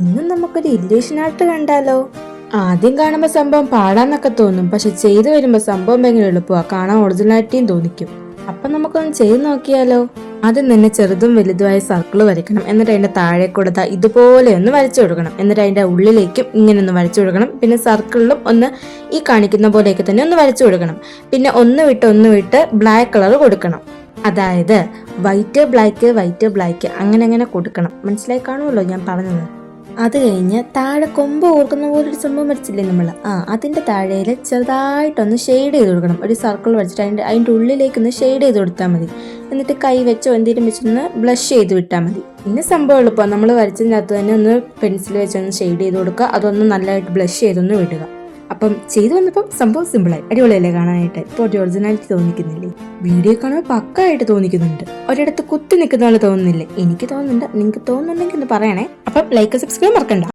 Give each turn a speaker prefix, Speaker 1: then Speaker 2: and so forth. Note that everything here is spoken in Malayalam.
Speaker 1: ഇന്ന് നമുക്കൊരു ഇല്യൂഷൻ ആർട്ട് കണ്ടാലോ? ആദ്യം കാണുമ്പോൾ സംഭവം പാടാന്നൊക്കെ തോന്നും, പക്ഷെ ചെയ്തു വരുമ്പോൾ സംഭവം ഭയങ്കര എളുപ്പമാ, കാണാൻ ഒറിജിനാലിറ്റിയും തോന്നിക്കും. അപ്പൊ നമുക്കൊന്ന് ചെയ്ത് നോക്കിയാലോ? ആദ്യം തന്നെ ചെറുതും വലുതുമായ സർക്കിൾ വരയ്ക്കണം. എന്നിട്ട് അതിന്റെ താഴെ കൊടുത്ത ഇതുപോലെ ഒന്ന് വരച്ചു കൊടുക്കണം. എന്നിട്ട് അതിന്റെ ഉള്ളിലേക്കും ഇങ്ങനെ ഒന്ന് വരച്ചു കൊടുക്കണം. പിന്നെ സർക്കിളിലും ഒന്ന് ഈ കാണിക്കുന്ന പോലെയൊക്കെ തന്നെ ഒന്ന് വരച്ചു കൊടുക്കണം. പിന്നെ ഒന്ന് വിട്ട് ബ്ലാക്ക് കളർ കൊടുക്കണം. അതായത് വൈറ്റ് ബ്ലാക്ക് അങ്ങനെ കൊടുക്കണം. മനസ്സിലായി കാണുമല്ലോ ഞാൻ പറഞ്ഞത്. അത് കഴിഞ്ഞ് താഴെ കൊമ്പ് ഓർക്കുന്ന പോലെ ഒരു സംഭവം വരച്ചില്ലേ നമ്മൾ, അതിന്റെ താഴേയിൽ ചെറുതായിട്ടൊന്ന് ഷെയ്ഡ് ചെയ്ത് കൊടുക്കണം. ഒരു സർക്കിൾ വരച്ചിട്ട് അതിന്റെ ഉള്ളിലേക്കൊന്ന് ഷെയ്ഡ് ചെയ്ത് കൊടുത്താൽ മതി. എന്നിട്ട് കൈ വെച്ചോ എന്തെങ്കിലും വെച്ചൊന്ന് ബ്ലഷ് ചെയ്ത് വിട്ടാൽ മതി. പിന്നെ സംഭവം എളുപ്പം, നമ്മൾ വരച്ചതിനകത്ത് തന്നെ ഒന്ന് പെൻസിൽ വെച്ചൊന്ന് ഷെയ്ഡ് ചെയ്ത് കൊടുക്കുക. അതൊന്ന് നല്ലതായിട്ട് ബ്ലഷ് ചെയ്തൊന്ന് വിടുക. അപ്പം ചെയ്തു വന്നപ്പം സംഭവം സിമ്പിളായി, അടിപൊളിയല്ലേ കാണാനായിട്ട്? ഇപ്പോൾ ഒരു ഒറിജിനാലിറ്റി തോന്നിക്കുന്നില്ലേ? വീഡിയോ കാണുമ്പോൾ പക്കായിട്ട് തോന്നിക്കുന്നുണ്ട്. ഒരിടത്ത് കുത്തി നിൽക്കുന്ന പോലെ തോന്നുന്നില്ലേ? എനിക്ക് തോന്നുന്നുണ്ട്. നിങ്ങൾക്ക് തോന്നുന്നുണ്ടെങ്കിൽ ഒന്ന് പറയണേ. അപ്പം ലൈക്ക് സബ്സ്ക്രൈബ് മറക്കണ്ട.